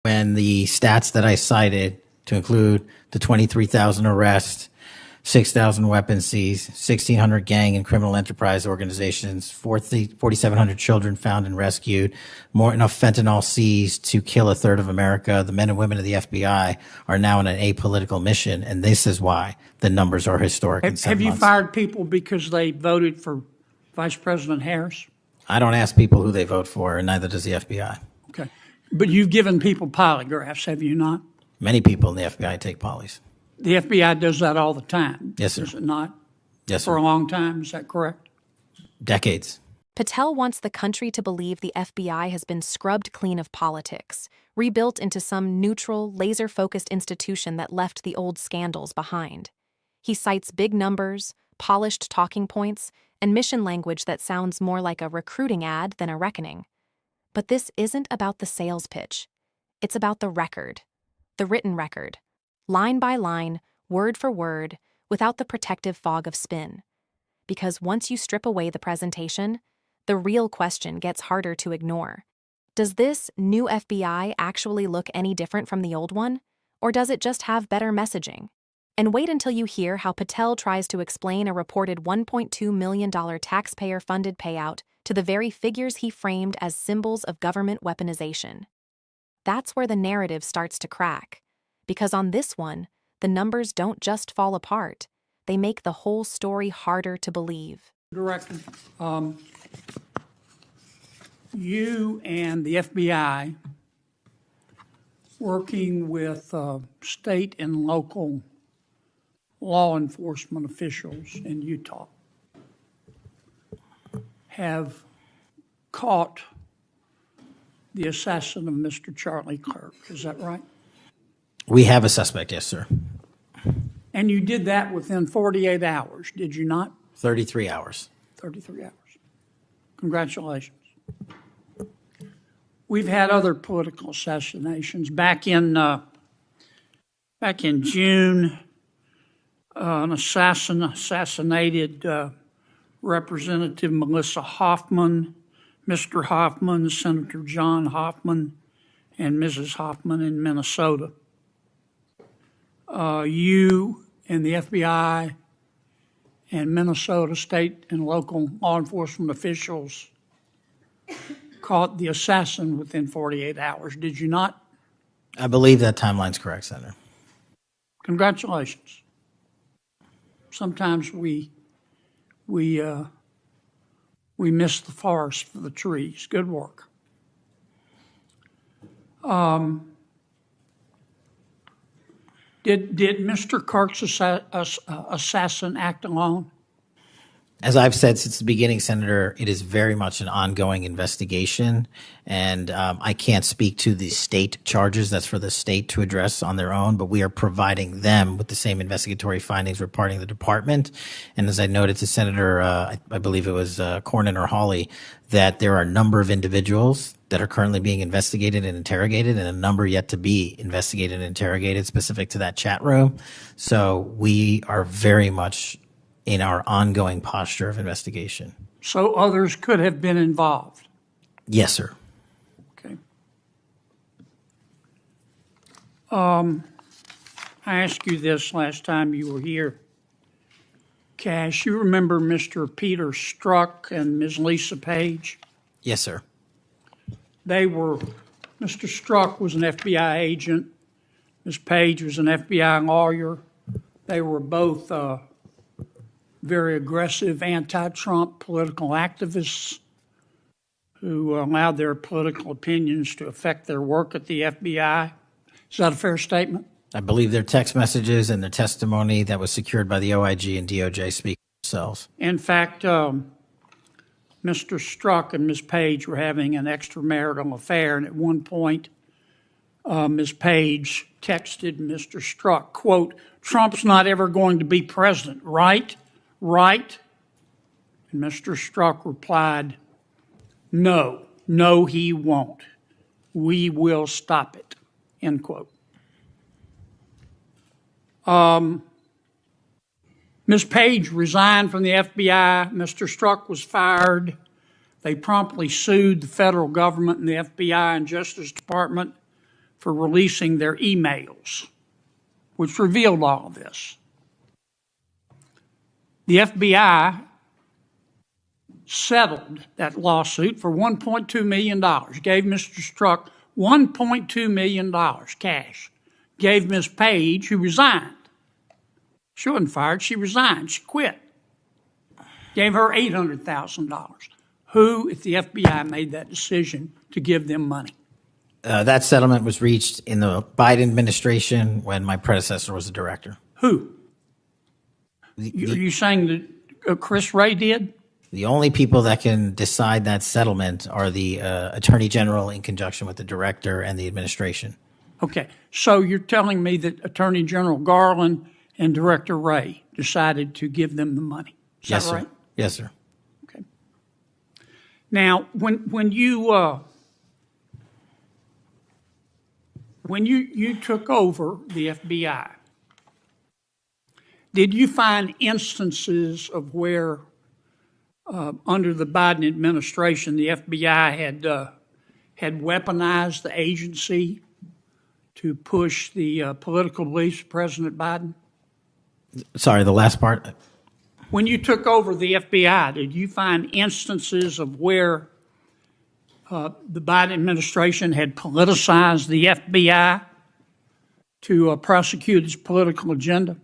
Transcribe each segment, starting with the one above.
when the stats that I cited, to include the 23,000 arrests, 6,000 weapons seized, 1,600 gang and criminal enterprise organizations, 4,700 children found and rescued, more enough fentanyl seized to kill a third of America. The men and women of the FBI are now on an apolitical mission, and this is why the numbers are historic. Have you fired people because they voted for Vice President Harris? I don't ask people who they vote for, and neither does the FBI. Okay. But you've given people polygraphs, have you not? Many people in the FBI take polys. The FBI does that all the time. Yes, sir. Does it not? Yes, sir. For a long time, is that correct? Decades. Patel wants the country to believe the FBI has been scrubbed clean of politics, rebuilt into some neutral, laser-focused institution that left the old scandals behind. He cites big numbers, polished talking points, and mission language that sounds more like a recruiting ad than a reckoning. But this isn't about the sales pitch. It's about the record, the written record, line by line, word for word, without the protective fog of spin. Because once you strip away the presentation, the real question gets harder to ignore. Does this new FBI actually look any different from the old one? Or does it just have better messaging? And wait until you hear how Patel tries to explain a reported $1.2 million taxpayer-funded payout to the very figures he framed as symbols of government weaponization. That's where the narrative starts to crack. Because on this one, the numbers don't just fall apart. They make the whole story harder to believe. Director, you and the FBI, working with state and local law enforcement officials in Utah, have caught the assassin of Mr. Charlie Kirk. Is that right? We have a suspect, yes, sir. And you did that within 48 hours, did you not? 33 hours. 33 hours. Congratulations. We've had other political assassinations. Back in June, an assassinated Representative Melissa Hoffman, Mr. Hoffman, Senator John Hoffman, and Mrs. Hoffman in Minnesota. You and the FBI and Minnesota state and local law enforcement officials caught the assassin within 48 hours, did you not? I believe that timeline's correct, Senator. Congratulations. Sometimes we miss the forest for the trees. Good work. Did Mr. Kirk's assassin act alone? As I've said since the beginning, Senator, it is very much an ongoing investigation, and I can't speak to the state charges. That's for the state to address on their own, but we are providing them with the same investigatory findings reporting the department. And as I noted to Senator, I believe it was Cornyn or Hawley, that there are a number of individuals that are currently being investigated and interrogated, and a number yet to be investigated and interrogated specific to that chat room. So we are very much in our ongoing posture of investigation. So others could have been involved? Yes, sir. Okay. I asked you this last time you were here. Cash, you remember Mr. Peter Strzok and Ms. Lisa Page? Yes, sir. Mr. Strzok was an FBI agent. Ms. Page was an FBI lawyer. They were both very aggressive anti-Trump political activists who allowed their political opinions to affect their work at the FBI. Is that a fair statement? I believe their text messages and their testimony that was secured by the OIG and DOJ speak for themselves. In fact, Mr. Strzok and Ms. Page were having an extramarital affair, and at one point, Ms. Page texted Mr. Strzok, quote, "Trump's not ever going to be president, right? Right?" And Mr. Strzok replied, "No, he won't. We will stop it," end quote. Ms. Page resigned from the FBI. Mr. Strzok was fired. They promptly sued the federal government and the FBI and Justice Department for releasing their emails, which revealed all of this. The FBI settled that lawsuit for $1.2 million, gave Mr. Strzok $1.2 million cash, gave Ms. Page, who resigned. She wasn't fired, she resigned, she quit. Gave her $800,000. Who, if the FBI made that decision to give them money? That settlement was reached in the Biden administration when my predecessor was the director. Who? Are you saying that Chris Wray did? The only people that can decide that settlement are the Attorney General in conjunction with the director and the administration. Okay, so you're telling me that Attorney General Garland and Director Wray decided to give them the money. Is Yes, that sir. right? Yes, sir. Okay. Now, when you took over the FBI, did you find instances of where under the Biden administration the FBI had weaponized the agency to push the political beliefs of President Biden? Sorry, the last part. When you took over the FBI, did you find instances of where the Biden administration had politicized the FBI to prosecute its political agenda?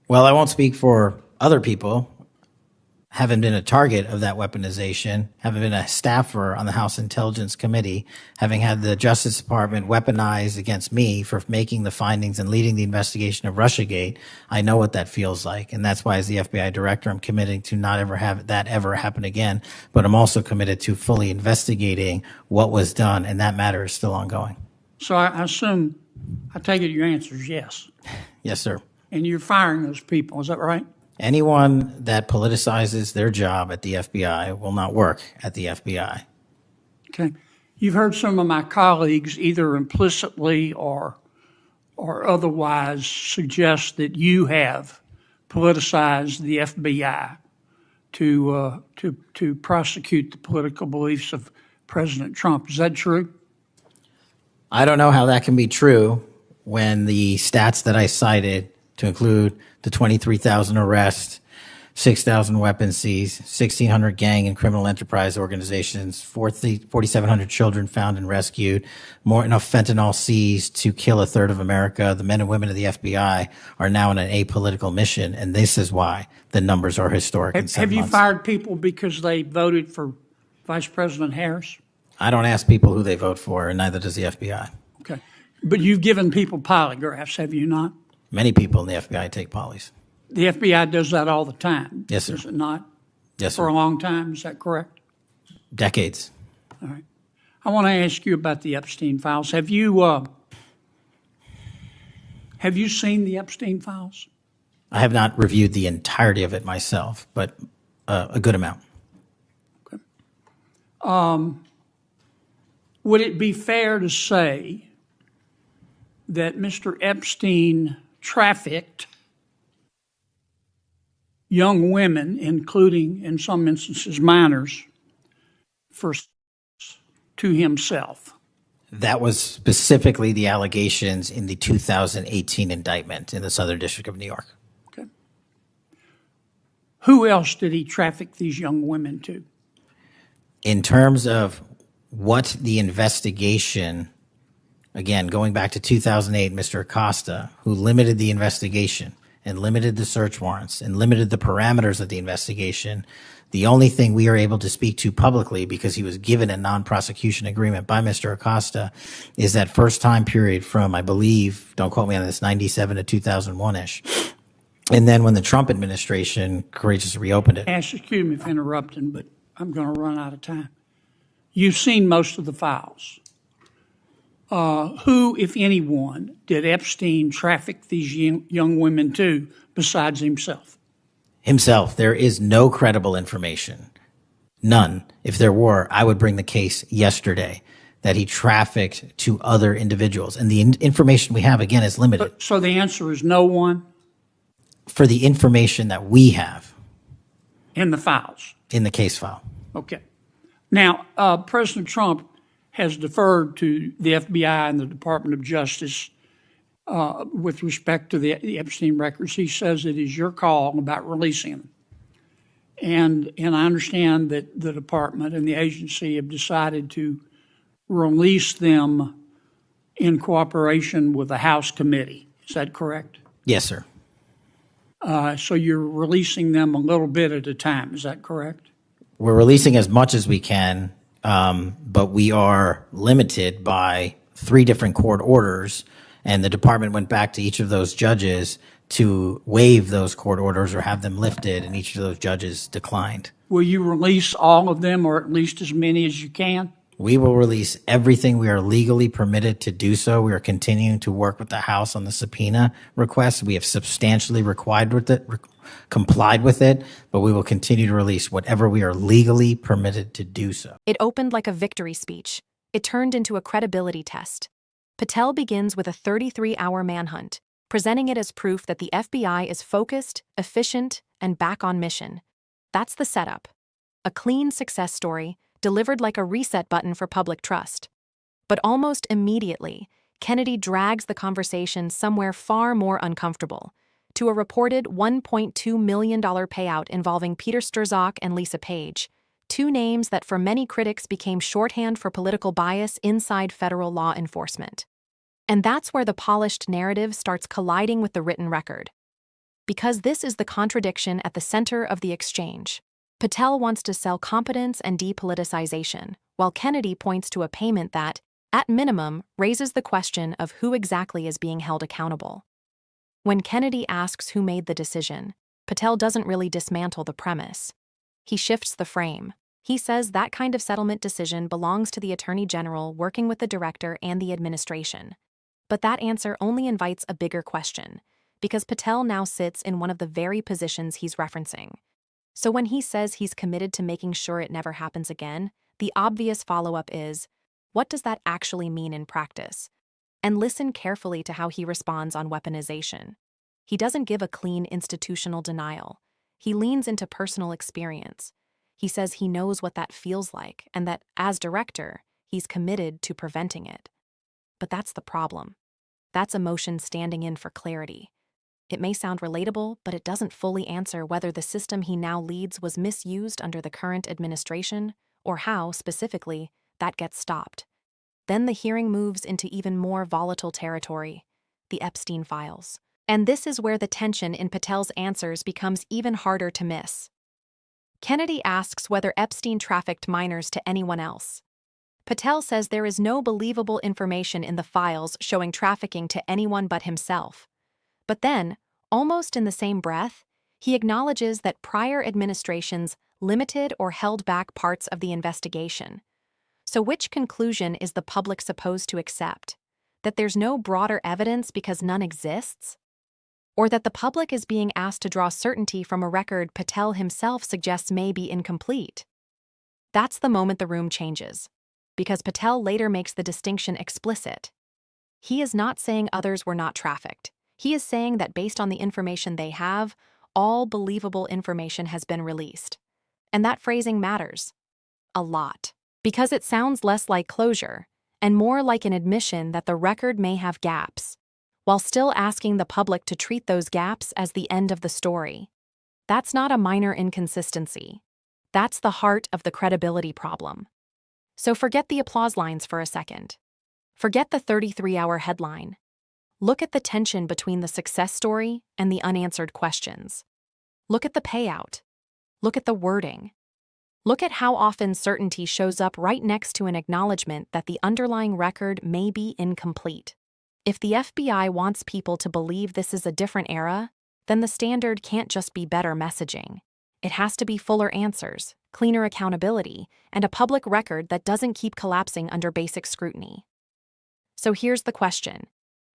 Well, I won't speak for other people. Haven't been a target of that weaponization, haven't been a staffer on the House Intelligence Committee, having had the Justice Department weaponized against me for making the findings and leading the investigation of Russiagate. I know what that feels like. And that's why as the FBI director, I'm committing to not ever have that ever happen again. But I'm also committed to fully investigating what was done. And that matter is still ongoing. So I assume, I take it your answer is yes. Yes, sir. And you're firing those people, is that right? Anyone that politicizes their job at the FBI will not work at the FBI. Okay. You've heard some of my colleagues either implicitly or otherwise suggest that you have politicized the FBI to prosecute the political beliefs of President Trump. Is that true? I don't know how that can be true when the stats that I cited, to include the 23,000 arrests, 6,000 weapons seized, 1,600 gang and criminal enterprise organizations, 4,700 children found and rescued, more enough fentanyl seized to kill a third of America. The men and women of the FBI are now on an apolitical mission, and this is why the numbers are historic. Have you fired people because they voted for Vice President Harris? I don't ask people who they vote for, and neither does the FBI. Okay. But you've given people polygraphs, have you not? Many people in the FBI take polys. The FBI does that all the time. Yes, sir. Does it not? Yes, For sir. a long time, is that correct? Decades. All right. I want to ask you about the Epstein files. Have you seen the Epstein files? I have not reviewed the entirety of it myself, but a good amount. Okay. Would it be fair to say that Mr. Epstein trafficked young women, including, in some instances, minors, to himself? That was specifically the allegations in the 2018 indictment in the Southern District of New York. Okay. Who else did he traffic these young women to? In terms of what the investigation, again, going back to 2008, Mr. Acosta, who limited the investigation and limited the search warrants and limited the parameters of the investigation, the only thing we are able to speak to publicly, because he was given a non-prosecution agreement by Mr. Acosta, is that first time period from, I believe, don't quote me on this, 97 to 2001-ish. And then when the Trump administration courageously reopened it. Excuse me for interrupting, but I'm going to run out of time. You've seen most of the files. Who, if anyone, did Epstein traffic these young women to besides himself? Himself. There is no credible information. None. If there were, I would bring the case yesterday that he trafficked to other individuals. And the information we have, again, is limited. So the answer is no one? For the information that we have. In the files? In the case file. Okay. Now, President Trump has deferred to the FBI and the Department of Justice with respect to the Epstein records. He says it is your call about releasing them. And I understand that the department and the agency have decided to release them in cooperation with the House committee. Is that correct? Yes, sir. So you're releasing them a little bit at a time. Is that correct? We're releasing as much as we can, but we are limited by 3 different court orders, and the department went back to each of those judges to waive those court orders or have them lifted, and each of those judges declined. Will you release all of them, or at least as many as you can? We will release everything we are legally permitted to do so. We are continuing to work with the House on the subpoena request. We have substantially complied with it, but we will continue to release whatever we are legally permitted to do so. It opened like a victory speech. It turned into a credibility test. Patel begins with a 33-hour manhunt, presenting it as proof that the FBI is focused, efficient, and back on mission. That's the setup. A clean success story, delivered like a reset button for public trust. But almost immediately, Kennedy drags the conversation somewhere far more uncomfortable, to a reported $1.2 million payout involving Peter Strzok and Lisa Page, 2 names that for many critics became shorthand for political bias inside federal law enforcement. And that's where the polished narrative starts colliding with the written record. Because this is the contradiction at the center of the exchange. Patel wants to sell competence and depoliticization, while Kennedy points to a payment that, at minimum, raises the question of who exactly is being held accountable. When Kennedy asks who made the decision, Patel doesn't really dismantle the premise. He shifts the frame. He says that kind of settlement decision belongs to the Attorney General working with the director and the administration. But that answer only invites a bigger question, because Patel now sits in one of the very positions he's referencing. So when he says he's committed to making sure it never happens again, the obvious follow-up is, what does that actually mean in practice? And listen carefully to how he responds on weaponization. He doesn't give a clean institutional denial. He leans into personal experience. He says he knows what that feels like, and that, as director, he's committed to preventing it. But that's the problem. That's emotion standing in for clarity. It may sound relatable, but it doesn't fully answer whether the system he now leads was misused under the current administration, or how, specifically, that gets stopped. Then the hearing moves into even more volatile territory, the Epstein files. And this is where the tension in Patel's answers becomes even harder to miss. Kennedy asks whether Epstein trafficked minors to anyone else. Patel says there is no believable information in the files showing trafficking to anyone but himself. But then, almost in the same breath, he acknowledges that prior administrations limited or held back parts of the investigation. So which conclusion is the public supposed to accept? That there's no broader evidence because none exists? Or that the public is being asked to draw certainty from a record Patel himself suggests may be incomplete? That's the moment the room changes, because Patel later makes the distinction explicit. He is not saying others were not trafficked. He is saying that based on the information they have, all believable information has been released. And that phrasing matters. A lot. Because it sounds less like closure, and more like an admission that the record may have gaps, while still asking the public to treat those gaps as the end of the story. That's not a minor inconsistency. That's the heart of the credibility problem. So forget the applause lines for a second. Forget the 33-hour headline. Look at the tension between the success story and the unanswered questions. Look at the payout. Look at the wording. Look at how often certainty shows up right next to an acknowledgement that the underlying record may be incomplete. If the FBI wants people to believe this is a different era, then the standard can't just be better messaging. It has to be fuller answers, cleaner accountability, and a public record that doesn't keep collapsing under basic scrutiny. So here's the question.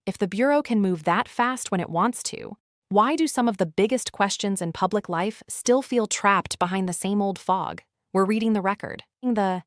If the Bureau can move that fast when it wants to, why do some of the biggest questions in public life still feel trapped behind the same old fog? We're reading the record. The